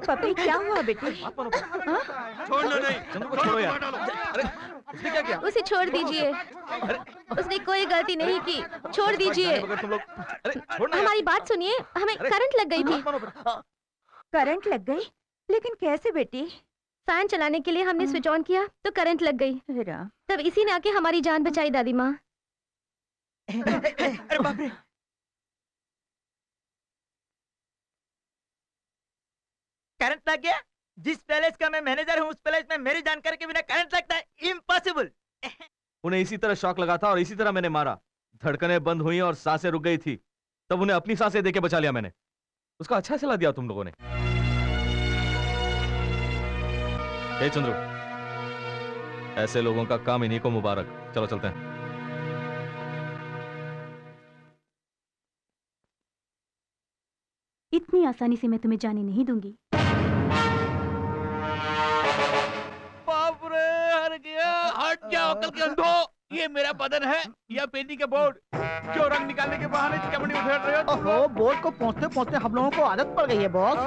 Puppy क्या हुआ बेटी? छोड़ लो नहीं, चंद्र को छोड़ो यार। अरे उसने क्या किया? उसे छोड़ दीजिए। उसने कोई गलती नहीं की, छोड़ दीजिए। तुम लोग, अरे छोड़ना। हमारी बात सुनिए, हमें करंट लग गई थी। करंट लग गई? लेकिन कैसे बेटी? फैन चलाने के लिए हमने स्विच ऑन किया तो करंट लग गई। तब इसी ने आके हमारी जान बचाई दादी माँ। अरे बाप रे! करंट लग गया? जिस पैलेस का मैं मैनेजर हूँ उस पैलेस में मेरी जानकारी के बिना करंट लगता है? इम्पॉसिबल! उन्हें इसी तरह शॉक लगा था और इसी तरह मैंने मारा। धड़कनें बंद हुई और सांसें रुक गई थी। तब उन्हें अपनी सांसें देके बचा लिया मैंने। उसका अच्छा सलाह दिया तुम लोगों ने। हे चंद्रू, ऐसे लोगों का काम इन्हीं को मुबारक। चलो चलते हैं। इतनी आसानी से मैं तुम्हें जाने नहीं दूंगी। बाप रे, हर गया। हट जाओ अकल के अंधो। ये मेरा बदन है या पेनी का बोर्ड? जो रंग निकालने के बहाने चमड़ी उधेड़ रहे हो? ओहो, बोर्ड को पोंछते पोंछते हम लोगों को आदत पड़ गई है बॉस।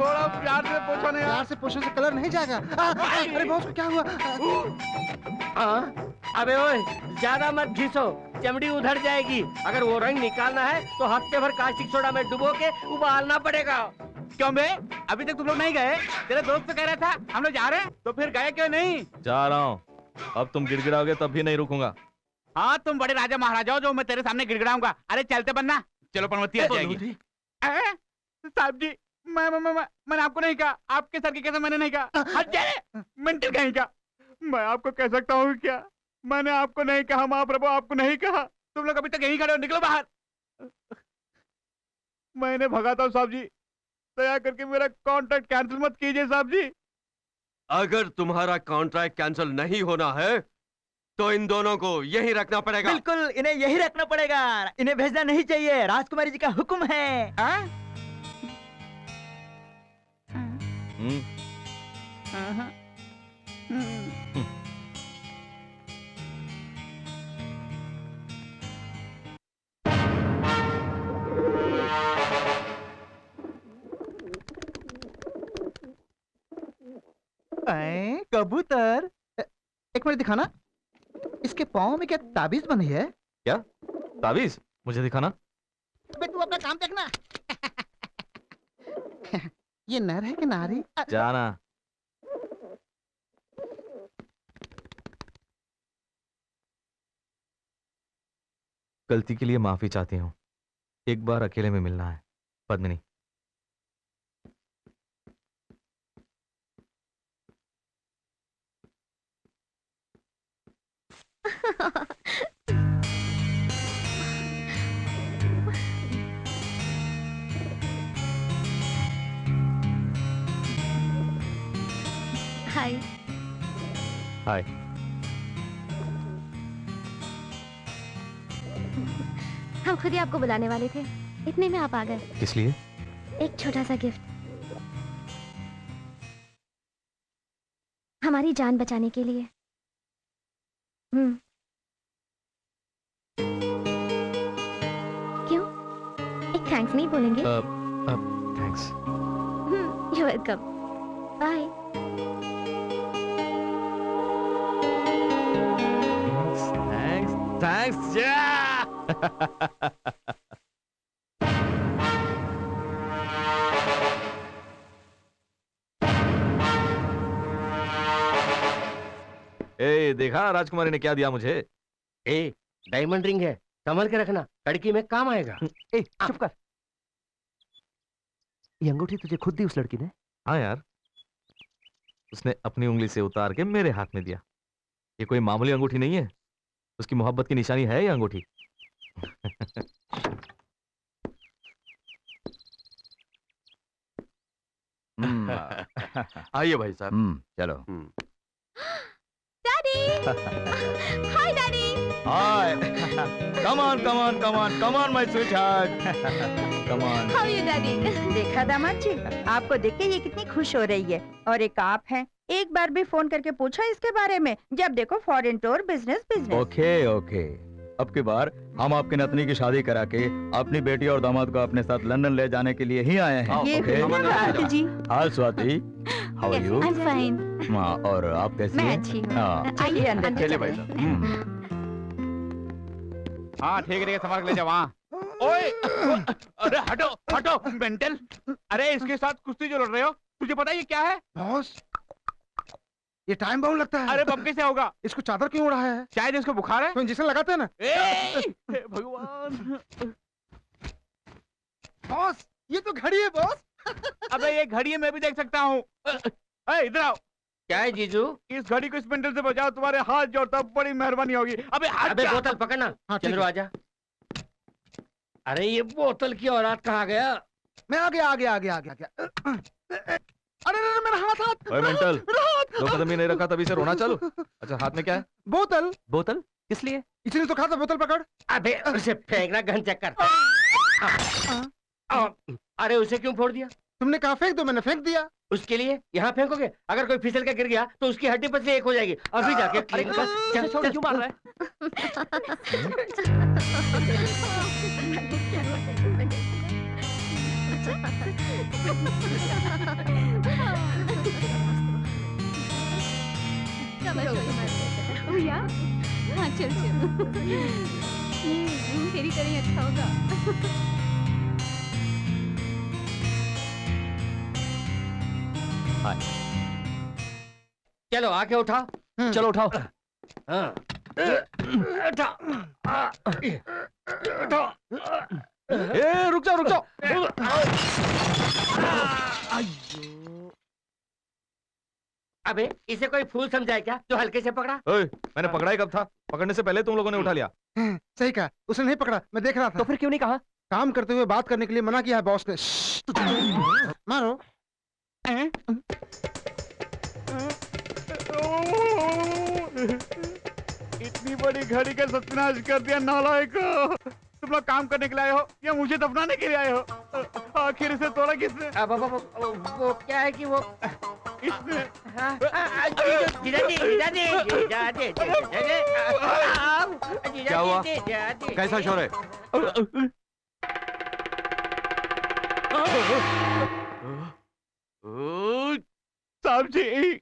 थोड़ा प्यार से पोछो नहीं। प्यार से पोछने से कलर नहीं जाएगा। अरे बॉस को क्या हुआ? अबे ओए, ज्यादा मत घिसो, चमड़ी उधड़ जाएगी। अगर वो रंग निकालना है तो हफ्ते भर कास्टिक सोडा में डुबो के उबालना पड़ेगा। क्यों बे? अभी तक तुम लोग नहीं गए? तेरे दोस्त तो कह रहा था हम लोग जा रहे हैं, तो फिर गए क्यों नहीं? जा रहा हूँ। अब तुम गिड़गिड़ाओगे तब भी नहीं रुकूंगा। हाँ, तुम बड़े राजा महाराजा हो जो मैं तेरे सामने गिड़गिड़ाऊंगा। अरे चलते बनना। चलो पनवती आ जाएगी। साहब जी, मैंने आपको नहीं कहा। आपके सर की कैसे मैंने नहीं कहा। हट जाए मेंटल कहीं का। मैं आपको कह सकता हूँ क्या? मैंने आपको नहीं कहा महाप्रभु, आपको नहीं कहा। तुम लोग अभी तक यहीं खड़े हो, निकलो बाहर। मैंने भगाता हूँ साहब जी, दया करके मेरा कॉन्ट्रैक्ट कैंसिल मत कीजिए साहब जी। अगर तुम्हारा कॉन्ट्रैक्ट कैंसिल नहीं होना है तो इन दोनों को यहीं रखना पड़ेगा। बिल्कुल, इन्हें यहीं रखना पड़ेगा। इन्हें भेजना नहीं चाहिए, राजकुमारी जी का हुक्म है। कबूतर, एक मिनट दिखाना। इसके पाँव में क्या ताबीज बनी है? क्या ताबीज? मुझे दिखाना। बे तू अपना काम देखना। ये नर है कि नारी? जाना। गलती के लिए माफी चाहती हूँ। एक बार अकेले में मिलना है पद्मिनी। हाय। हाय। हम खुद ही आपको बुलाने वाले थे, इतने में आप आ गए। किस लिए? एक छोटा सा गिफ्ट, हमारी जान बचाने के लिए। क्यों? एक थैंक्स नहीं बोलेंगे? Thanks. You welcome. Bye. Thanks. ए, देखा राजकुमारी ने क्या दिया मुझे? ए, डायमंड रिंग है, संभल के रखना, लड़की में काम आएगा। ए, चुप कर। ये अंगूठी तुझे खुद दी उस लड़की ने? हाँ यार, उसने अपनी उंगली से उतार के मेरे हाथ में दिया। ये कोई मामूली अंगूठी नहीं है, उसकी मोहब्बत की निशानी है ये अंगूठी। आइए भाई साहब। चलो। Daddy. Hi daddy. Hi. Come on come on come on come on my sweet heart. Come on. How you daddy? देखा दामाद जी, आपको देख के ये कितनी खुश हो रही है। और एक आप हैं, एक बार भी फोन करके पूछा इसके बारे में? जब देखो foreign tour, business business. Okay okay, अब की बार हम आपकी नतनी की शादी करा के अपनी बेटी और दामाद को अपने साथ लंदन ले जाने के लिए ही आए हैं। ये ओके? हुई ना बात जी। Hi Swati, how are you? I am fine. हाँ, और आप कैसी मैं हैं? अच्छी हूँ। हाँ। आइए अंदर चलिए चलिए। भाई साहब। हम्म। हाँ ठीक है, संभाल के ले जाओ वहाँ। ओए, अरे हटो हटो मेंटल। अरे इसके साथ कुश्ती जो लड़ रहे हो, तुझे पता है ये क्या है? बॉस, ये टाइम बाउंड लगता है। अरे बम कैसे होगा? इसको चादर क्यों उड़ा है? शायद इसको बुखार है। तो इंजेक्शन लगाते हैं ना। हे भगवान। बॉस, ये तो घड़ी है बॉस। अबे ये घड़ी है, मैं भी देख सकता हूँ। इधर आओ। क्या है जीजू? इस घड़ी को इस मेंटल से बचाओ, तुम्हारे हाथ जोड़ता हूँ, बड़ी मेहरबानी होगी। अबे हट अबे जा। बोतल पकड़ना। हाँ, ठीक चंद्रू है। आजा। अरे ये बोतल की औलाद कहाँ गया? मैं आ गया। अरे अरे मेरा हाथ। ओए मेंटल, मेरा हाथ। दो कदम ही नहीं रखा तभी से रोना चालू। अच्छा हाथ में क्या है? बोतल। बोतल? किस लिए? इसने तो कहा था बोतल पकड़। अबे उसे फेंकना, घन चक्कर। अरे उसे क्यों फोड़ दिया? तुमने कहा फेंक दो, मैंने फेंक दिया। उसके लिए यहाँ फेंकोगे? अगर कोई फिसल के गिर गया तो उसकी हड्डी पसली एक हो जाएगी। अभी जाके क्यों मार रहा है? हाँ चल तेरी तरह ही अच्छा होगा। चलो आके उठाओ। चलो उठाओ। हाँ। उठाओ। उठाओ। ए रुक जाओ। अबे इसे कोई फूल समझा है क्या जो हल्के से पकड़ा? ओए, मैंने पकड़ा ही कब था? पकड़ने से पहले तुम लोगों ने उठा लिया। सही कहा, उसने नहीं पकड़ा, मैं देख रहा था। तो फिर क्यों नहीं कहा? काम करते हुए बात करने के लिए मना किया है बॉस ने। मारो। इतनी बड़ी घड़ी का सत्यानाश कर दिया नालायक। तुम लोग काम करने के लिए आए हो या मुझे दफनाने के लिए आए हो? आखिर इसे तोड़ा किसने? अब वो क्या है कि वो इसने। क्या हुआ? कैसा शोर है? साहब जी,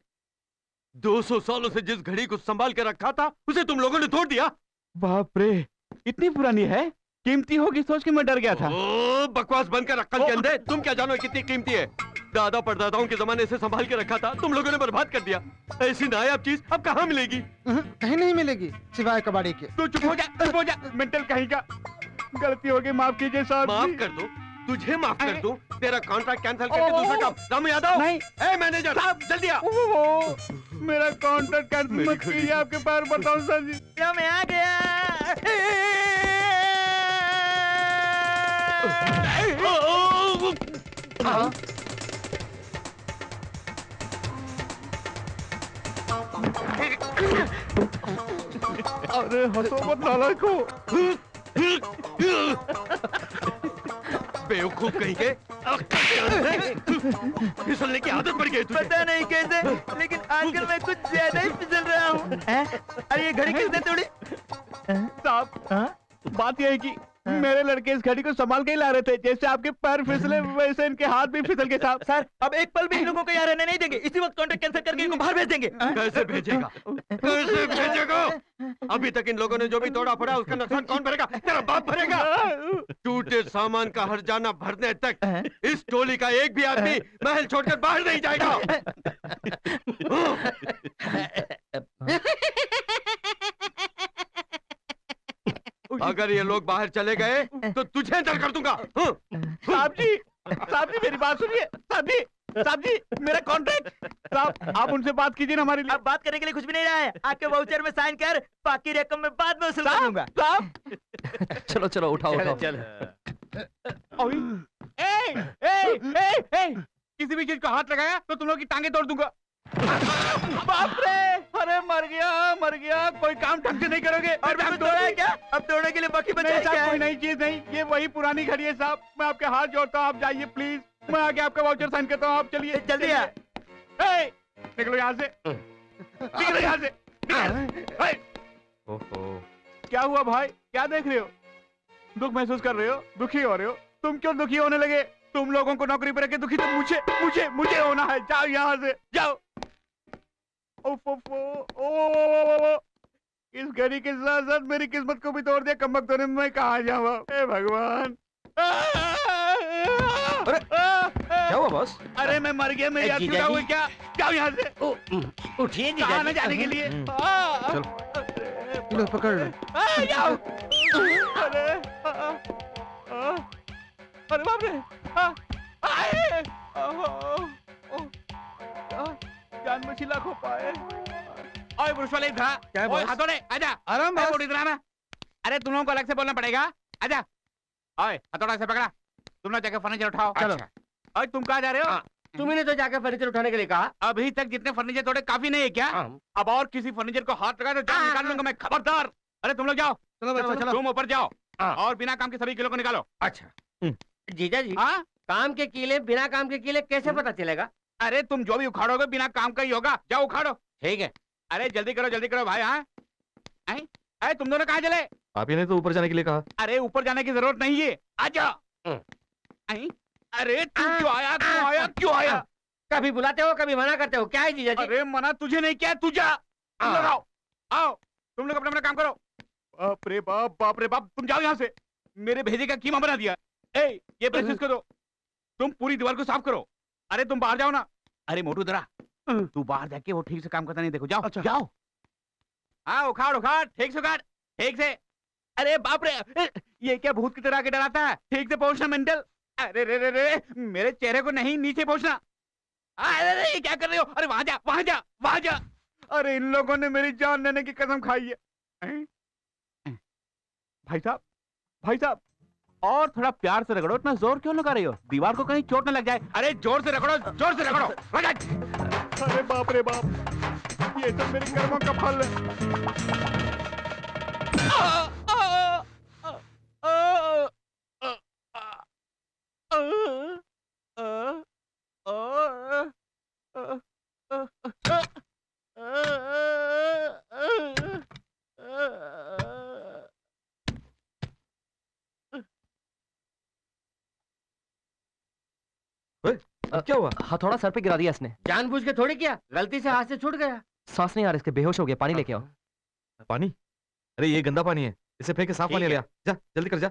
200 सालों से जिस घड़ी को संभाल के रखा था उसे तुम लोगों ने तोड़ दिया। बाप रे, इतनी पुरानी है, कीमती होगी सोच के मैं डर गया था। ओ, बकवास बंद कर अक्कल के अंधे। तुम क्या जानो कितनी कीमती है? दादा परदादाओं के जमाने से संभाल के रखा था, तुम लोगों ने बर्बाद कर दिया। ऐसी नायाब चीज अब कहाँ मिलेगी? कहीं नहीं मिलेगी सिवाय कबाड़ी के। तू चुप हो जा मेंटल कहीं का। गलती हो गई, माफ कीजिए साहब। माफ कर दो? तुझे माफ कर दूं? तेरा कॉन्ट्रैक्ट कैंसिल करके दूसरा काम। रामू यादव, नहीं। ए मैनेजर साहब जल्दी आ। मेरा कॉन्ट्रैक्ट कैंसिल मत कीजिए, आपके पैर बताऊं सर जी। क्या मैं आ गया? अरे हंसो मत नालायको। बेवकूफ कहीं के। फिसलने की आदत पड़ गई तुझे। पता नहीं कैसे, लेकिन आजकल मैं कुछ ज्यादा ही फिसल रहा हूँ। अरे ये घड़ी किसने तोड़ी? साहब, बात यह है कि मेरे लड़के इस घड़ी को संभाल के ही ला रहे थे। जैसे आपके पैर फिसले वैसे इनके हाथ भी फिसल गए साहब। सर, अब एक पल भी इन लोगों को यहाँ रहने नहीं देंगे। इसी वक्त कॉन्ट्रैक्ट कैंसिल करके इनको बाहर भेज देंगे। कैसे भेजेगा? कैसे भेजेगा? अभी तक इन लोगों ने जो भी तोड़ा फोड़ा उसका नुकसान कौन भरेगा? तेरा बाप भरेगा। टूटे सामान का हर्जाना भरने तक इस टोली का एक भी आदमी महल छोड़कर बाहर नहीं जाएगा। अगर ये लोग बाहर चले गए तो तुझे अंदर कर दूंगा। साहब जी मेरी बात सुनिए। साहब जी मेरा कॉन्ट्रैक्ट। साहब आप उनसे बात कीजिए ना हमारे लिए। अब बात करने के लिए कुछ भी नहीं रहा है। आपके वाउचर में साइन कर, बाकी रकम में बाद में वसूल कर दूंगा। चलो चलो उठाओ। किसी भी चीज को हाथ लगाया तो तुम लोग की टांगे तोड़ दूंगा। बाप रे, अरे मर गया। कोई काम ढंग से नहीं करोगे। और भी कुछ तोड़ा है क्या? अब तोड़ने के लिए बाकी बचा है क्या? कोई नई चीज नहीं, ये वही पुरानी घड़ी है साहब। मैं आपके हाथ जोड़ता हूँ, आप जाइए प्लीज। मैं आके आपका वाउचर साइन करता हूँ, आप चलिए जल्दी आ। निकलो यहाँ से। निकलो यहाँ से। ओहो, क्या हुआ भाई, क्या देख रहे हो? दुख महसूस कर रहे हो, दुखी हो रहे हो? तुम क्यों दुखी होने लगे? तुम लोगों को नौकरी पर रखे दुखी तो मुझे मुझे मुझे होना है। जाओ यहाँ से, जाओ। उफ उफ ओ, इस घड़ी के साथ साथ मेरी किस्मत को भी तोड़ दिया। कमबख्त ने, मैं कहाँ जाऊँ? हे भगवान। अरे क्या हुआ बॉस? अरे मैं मर गया, मेरी आँख छूटा हुआ क्या? जाओ यहाँ से। उठिए कहाँ न जाने के लिए? लो पकड़ लो। जाओ। अरे अरे बाप रे, जान बची लाखों पाए। ओए पुरुष वाले इधर, क्या है ओए बॉस? हथौड़े आजा। आराम ओए बॉस। बूढ़ी इधर आना। अरे तुम लोगों को अलग से बोलना पड़ेगा। आजा। ओए हथौड़ा से पकड़ा। तुम लोग जाके फर्नीचर उठाओ। चलो। ओए तुम कहाँ जा रहे हो? तुमने तो जाकर फर्नीचर उठाने के लिए कहा। अभी तक जितने फर्नीचर तोड़े काफी नहीं है क्या? अब और किसी फर्नीचर को हाथ लगा तो जान निकाल लूंगा मैं, खबरदार। अरे तुम लोग जाओ, तुम ऊपर जाओ और बिना काम के सभी किलो को निकालो। अच्छा जीजा जी, हाँ? काम के कीले बिना काम के कीले कैसे पता चलेगा? अरे तुम जो भी उखाड़ोगे बिना काम का ही होगा। जाओ उखाड़ो। ठीक है। अरे जल्दी करो भाई। हाँ अरे तुम दोनों कहाँ चले? आप ही ने तो ऊपर जाने के लिए कहा। अरे ऊपर जाने की जरूरत नहीं है, आ जाओ। अरे तू क्यों आया? कभी बुलाते हो कभी मना करते हो, क्या है जीजा जी? अरे मना तुझे नहीं किया, तू जा। तुम लोग आओ, तुम लोग अपना अपना काम करो। बाप रे बाप, तुम जाओ यहाँ से। मेरे भेजे का कीमा बना दिया। ये प्रेस करो, तुम पूरी दीवार को साफ करो। अरे तुम बाहर जाओ ना। अरे मोटू दरा, तू बाहर जाके वो ठीक से काम करता नहीं देखो। जाओ जाओ। हाँ उखाड़ ठीक से उखाड़, ठीक से। अरे बाप रे, ये क्या भूत की तरह के डराता है? ठीक से पहुंचना मेंटल। अरे रे मेरे चेहरे को नहीं, नीचे पहुंचना। अरे ये क्या कर रहे हो? अरे वहां जा। अरे इन लोगों ने मेरी जान लेने की कसम खाई है। भाई साहब, और थोड़ा प्यार से रगड़ो, इतना जोर क्यों लगा रही हो? दीवार को कहीं चोट न लग जाए। अरे जोर से रगड़ो। अरे बाप रे बाप, ये सब मेरे कर्मों का फल है। क्या हुआ? हथौड़ा सर पे गिरा दिया इसने। जानबूझ के थोड़ी किया, गलती से हाथ से छूट गया। सांस नहीं आ रहा इसके, बेहोश हो गया। पानी लेके आओ। पानी? अरे ये गंदा पानी है, इसे फेंक के साफ पानी ले आ। जा जल्दी कर जा।